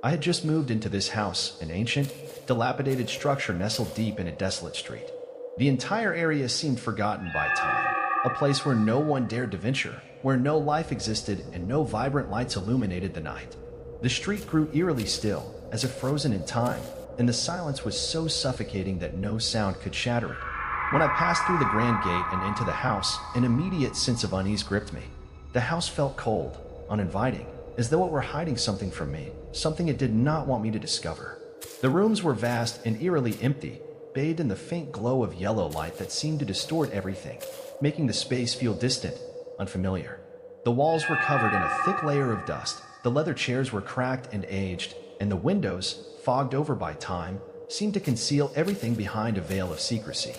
I had just moved into this house, an ancient, dilapidated structure nestled deep in a desolate street. The entire area seemed forgotten by time, a place where no one dared to venture, where no life existed and no vibrant lights illuminated the night. The street grew eerily still, as if frozen in time, and the silence was so suffocating that no sound could shatter it. When I passed through the grand gate and into the house, an immediate sense of unease gripped me. The house felt cold, uninviting, as though it were hiding something from me, something it did not want me to discover. The rooms were vast and eerily empty, bathed in the faint glow of yellow light that seemed to distort everything, making the space feel distant, unfamiliar. The walls were covered in a thick layer of dust, the leather chairs were cracked and aged, and the windows, fogged over by time, seemed to conceal everything behind a veil of secrecy.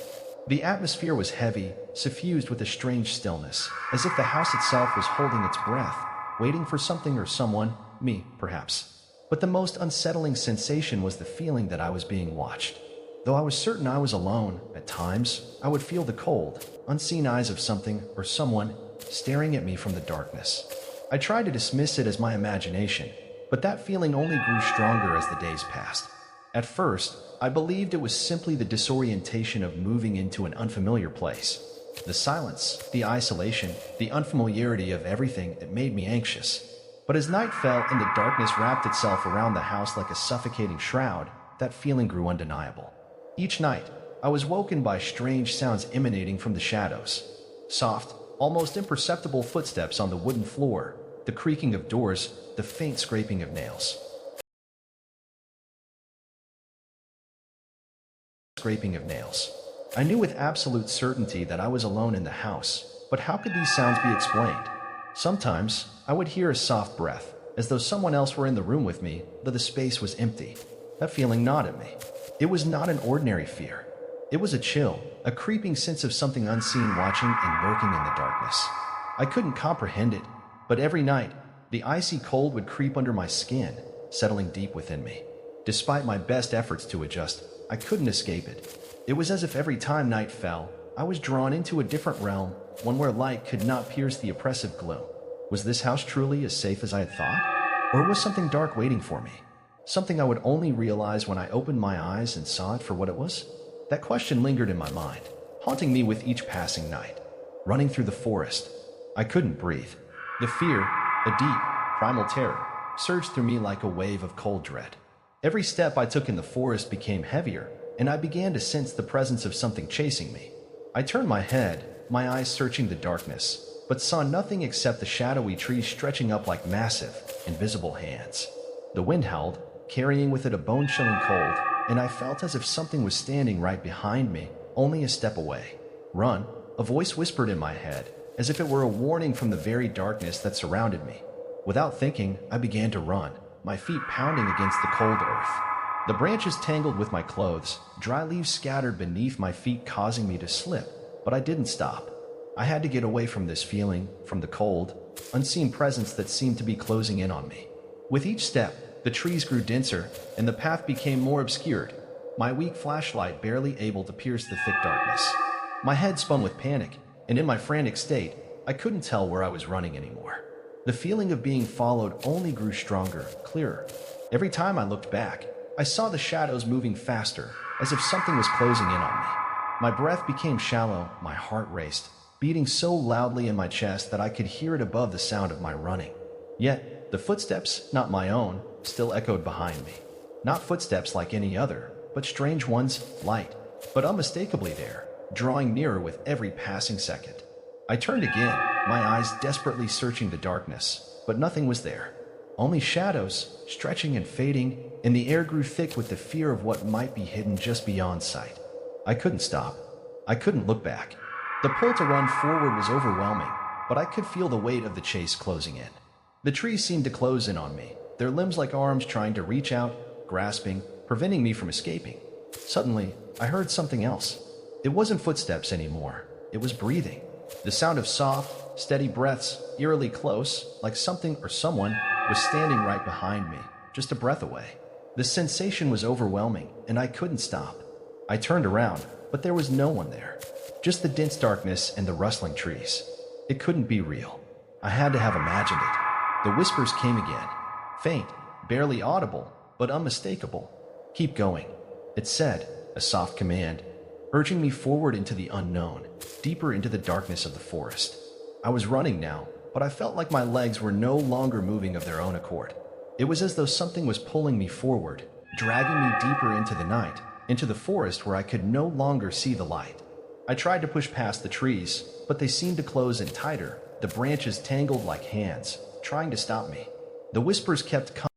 The atmosphere was heavy, suffused with a strange stillness, as if the house itself was holding its breath, waiting for something or someone, me, perhaps. But the most unsettling sensation was the feeling that I was being watched. Though I was certain I was alone, at times, I would feel the cold, unseen eyes of something or someone staring at me from the darkness. I tried to dismiss it as my imagination, but that feeling only grew stronger as the days passed. At first, I believed it was simply the disorientation of moving into an unfamiliar place. The silence, the isolation, the unfamiliarity of everything that made me anxious. But as night fell and the darkness wrapped itself around the house like a suffocating shroud, that feeling grew undeniable. Each night, I was woken by strange sounds emanating from the shadows. Soft, almost imperceptible footsteps on the wooden floor, the creaking of doors, the faint scraping of nails. I knew with absolute certainty that I was alone in the house, but how could these sounds be explained? Sometimes, I would hear a soft breath, as though someone else were in the room with me, though the space was empty. That feeling gnawed at me. It was not an ordinary fear. It was a chill, a creeping sense of something unseen watching and lurking in the darkness. I couldn't comprehend it, but every night, the icy cold would creep under my skin, settling deep within me. Despite my best efforts to adjust, I couldn't escape it. It was as if every time night fell, I was drawn into a different realm, one where light could not pierce the oppressive gloom. Was this house truly as safe as I had thought? Or was something dark waiting for me? Something I would only realize when I opened my eyes and saw it for what it was? That question lingered in my mind, haunting me with each passing night. Running through the forest, I couldn't breathe. The fear, a deep, primal terror, surged through me like a wave of cold dread. Every step I took in the forest became heavier, and I began to sense the presence of something chasing me. I turned my head, my eyes searching the darkness, but saw nothing except the shadowy trees stretching up like massive, invisible hands. The wind howled, carrying with it a bone-chilling cold, and I felt as if something was standing right behind me, only a step away. "Run," a voice whispered in my head, as if it were a warning from the very darkness that surrounded me. Without thinking, I began to run, my feet pounding against the cold earth. The branches tangled with my clothes, dry leaves scattered beneath my feet causing me to slip, but I didn't stop. I had to get away from this feeling, from the cold, unseen presence that seemed to be closing in on me. With each step, the trees grew denser, and the path became more obscured, my weak flashlight barely able to pierce the thick darkness. My head spun with panic, and in my frantic state, I couldn't tell where I was running anymore. The feeling of being followed only grew stronger, clearer. Every time I looked back, I saw the shadows moving faster, as if something was closing in on me. My breath became shallow, my heart raced, beating so loudly in my chest that I could hear it above the sound of my running. Yet, the footsteps, not my own, still echoed behind me. Not footsteps like any other, but strange ones, light, but unmistakably there, drawing nearer with every passing second. I turned again, my eyes desperately searching the darkness, but nothing was there. Only shadows, stretching and fading, and the air grew thick with the fear of what might be hidden just beyond sight. I couldn't stop. I couldn't look back. The pull to run forward was overwhelming, but I could feel the weight of the chase closing in. The trees seemed to close in on me, their limbs like arms trying to reach out, grasping, preventing me from escaping. Suddenly, I heard something else. It wasn't footsteps anymore. It was breathing. The sound of soft, steady breaths, eerily close, like something or someone was standing right behind me, just a breath away. The sensation was overwhelming, and I couldn't stop. I turned around, but there was no one there. Just the dense darkness and the rustling trees. It couldn't be real. I had to have imagined it. The whispers came again. Faint, barely audible, but unmistakable. "Keep going," it said, a soft command, urging me forward into the unknown, deeper into the darkness of the forest. I was running now, but I felt like my legs were no longer moving of their own accord. It was as though something was pulling me forward, dragging me deeper into the night, into the forest where I could no longer see the light. I tried to push past the trees, but they seemed to close in tighter, the branches tangled like hands, trying to stop me. The whispers kept coming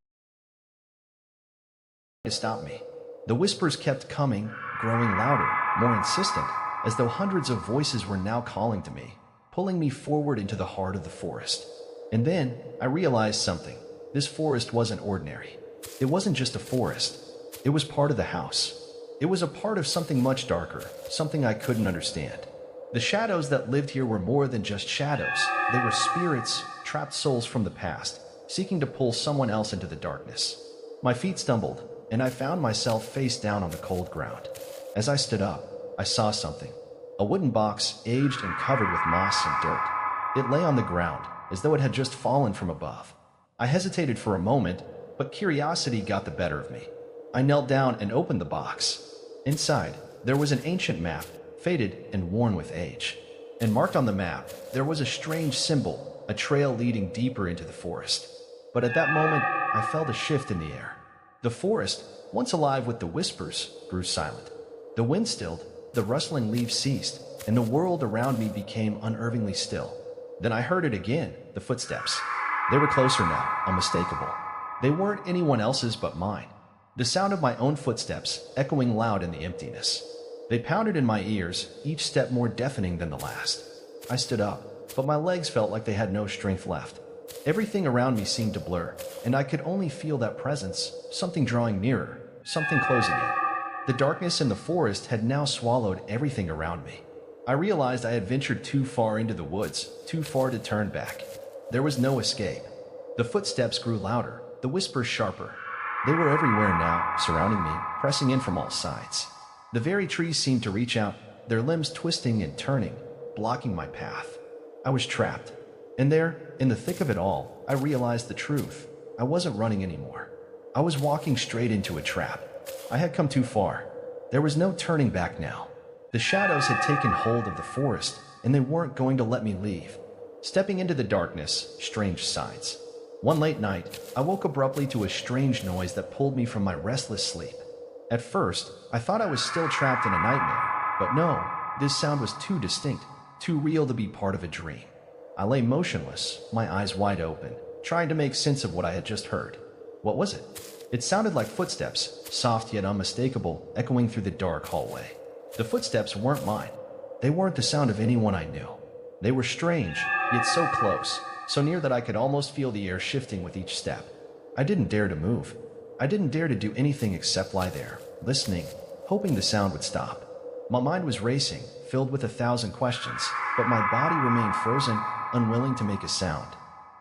to stop me. The whispers kept coming, growing louder, more insistent, as though hundreds of voices were now calling to me, pulling me forward into the heart of the forest. And then I realized something. This forest wasn't ordinary. It wasn't just a forest. It was part of the house. It was a part of something much darker, something I couldn't understand. The shadows that lived here were more than just shadows. They were spirits, trapped souls from the past, seeking to pull someone else into the darkness. My feet stumbled, and I found myself face down on the cold ground. As I stood up, I saw something. A wooden box, aged and covered with moss and dirt. It lay on the ground, as though it had just fallen from above. I hesitated for a moment, but curiosity got the better of me. I knelt down and opened the box. Inside, there was an ancient map, faded and worn with age. And marked on the map, there was a strange symbol, a trail leading deeper into the forest. But at that moment, I felt a shift in the air. The forest, once alive with the whispers, grew silent. The wind stilled, the rustling leaves ceased, and the world around me became unnervingly still. Then I heard it again, the footsteps. They were closer now, unmistakable. They weren't anyone else's but mine. The sound of my own footsteps, echoing loud in the emptiness. They pounded in my ears, each step more deafening than the last. I stood up, but my legs felt like they had no strength left. Everything around me seemed to blur, and I could only feel that presence, something drawing nearer, something closing in. The darkness in the forest had now swallowed everything around me. I realized I had ventured too far into the woods, too far to turn back. There was no escape. The footsteps grew louder, the whispers sharper. They were everywhere now, surrounding me, pressing in from all sides. The very trees seemed to reach out, their limbs twisting and turning, blocking my path. I was trapped. And there, in the thick of it all, I realized the truth. I wasn't running anymore. I was walking straight into a trap. I had come too far. There was no turning back now. The shadows had taken hold of the forest, and they weren't going to let me leave. Stepping into the darkness, strange sights. One late night, I woke abruptly to a strange noise that pulled me from my restless sleep. At first, I thought I was still trapped in a nightmare, but no, this sound was too distinct, too real to be part of a dream. I lay motionless, my eyes wide open, trying to make sense of what I had just heard. What was it? It sounded like footsteps, soft yet unmistakable, echoing through the dark hallway. The footsteps weren't mine. They weren't the sound of anyone I knew. They were strange, yet so close, so near that I could almost feel the air shifting with each step. I didn't dare to move. I didn't dare to do anything except lie there, listening, hoping the sound would stop. My mind was racing, filled with 1,000 questions, but my body remained frozen, unwilling to make a sound.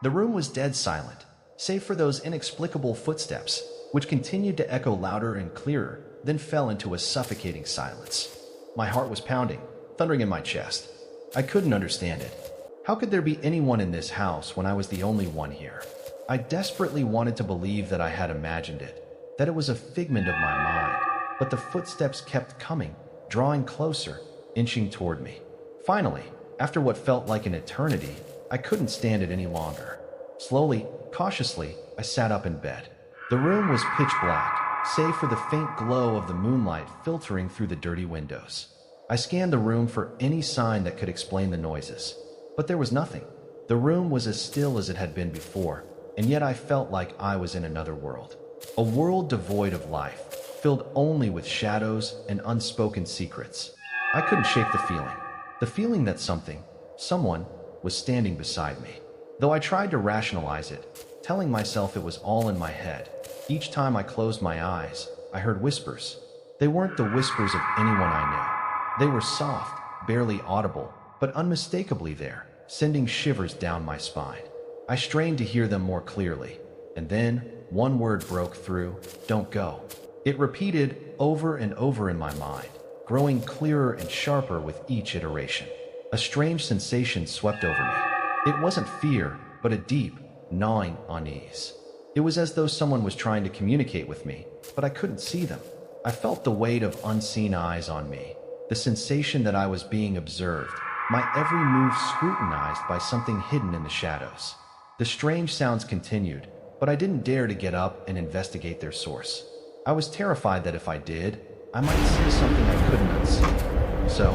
The room was dead silent, save for those inexplicable footsteps, which continued to echo louder and clearer, then fell into a suffocating silence. My heart was pounding, thundering in my chest. I couldn't understand it. How could there be anyone in this house when I was the only one here? I desperately wanted to believe that I had imagined it, that it was a figment of my mind, but the footsteps kept coming, drawing closer, inching toward me. Finally, after what felt like an eternity, I couldn't stand it any longer. Slowly, cautiously, I sat up in bed. The room was pitch black, save for the faint glow of the moonlight filtering through the dirty windows. I scanned the room for any sign that could explain the noises, but there was nothing. The room was as still as it had been before, and yet I felt like I was in another world. A world devoid of life, filled only with shadows and unspoken secrets. I couldn't shake the feeling that someone, was standing beside me. Though I tried to rationalize it, telling myself it was all in my head, each time I closed my eyes, I heard whispers. They weren't the whispers of anyone I knew. They were soft, barely audible, but unmistakably there, sending shivers down my spine. I strained to hear them more clearly, and then one word broke through: "Don't go." It repeated over and over in my mind, growing clearer and sharper with each iteration. A strange sensation swept over me. It wasn't fear, but a deep, gnawing unease. It was as though someone was trying to communicate with me, but I couldn't see them. I felt the weight of unseen eyes on me, the sensation that I was being observed, my every move scrutinized by something hidden in the shadows. The strange sounds continued, but I didn't dare to get up and investigate their source. I was terrified that if I did, I might see something I couldn't unsee. So,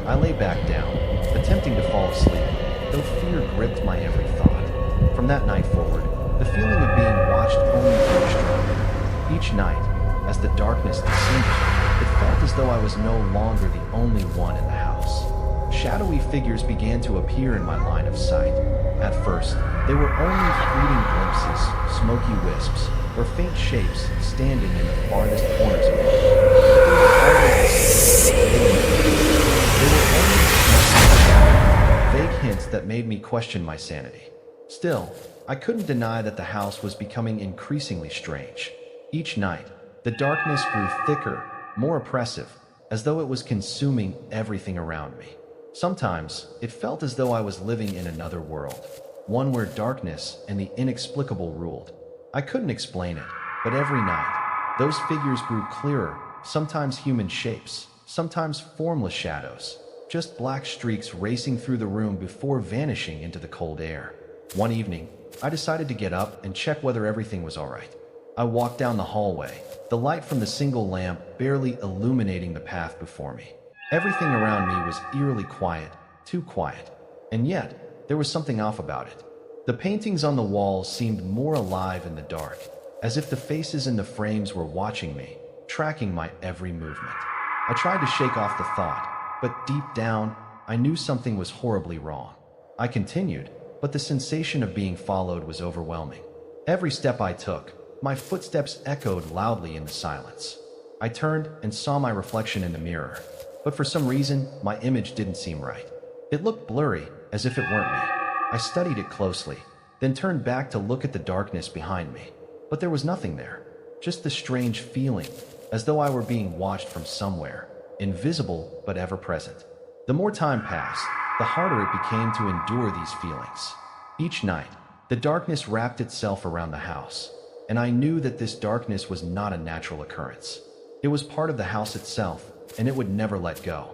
I lay back down, attempting to fall asleep, though fear gripped my every thought. From that night forward, the feeling of being watched only grew stronger. Each night, as the darkness descended, it felt as though I was no longer the only one in the house. Shadowy figures began to appear in my line of sight. At first, they were only fleeting glimpses, smoky wisps, or faint shapes standing in the farthest corners of the room. They were only vague hints that made me question my sanity. Still, I couldn't deny that the house was becoming increasingly strange. Each night, the darkness grew thicker, more oppressive, as though it was consuming everything around me. Sometimes, it felt as though I was living in another world, one where darkness and the inexplicable ruled. I couldn't explain it, but every night, those figures grew clearer, sometimes human shapes, sometimes formless shadows, just black streaks racing through the room before vanishing into the cold air. One evening, I decided to get up and check whether everything was all right. I walked down the hallway, the light from the single lamp barely illuminating the path before me. Everything around me was eerily quiet, too quiet. And yet, there was something off about it. The paintings on the walls seemed more alive in the dark, as if the faces in the frames were watching me, tracking my every movement. I tried to shake off the thought, but deep down, I knew something was horribly wrong. I continued, but the sensation of being followed was overwhelming. Every step I took, my footsteps echoed loudly in the silence. I turned and saw my reflection in the mirror, but for some reason, my image didn't seem right. It looked blurry, as if it weren't me. I studied it closely, then turned back to look at the darkness behind me. But there was nothing there, just the strange feeling, as though I were being watched from somewhere, invisible but ever present. The more time passed, the harder it became to endure these feelings. Each night, the darkness wrapped itself around the house, and I knew that this darkness was not a natural occurrence. It was part of the house itself, and it would never let go.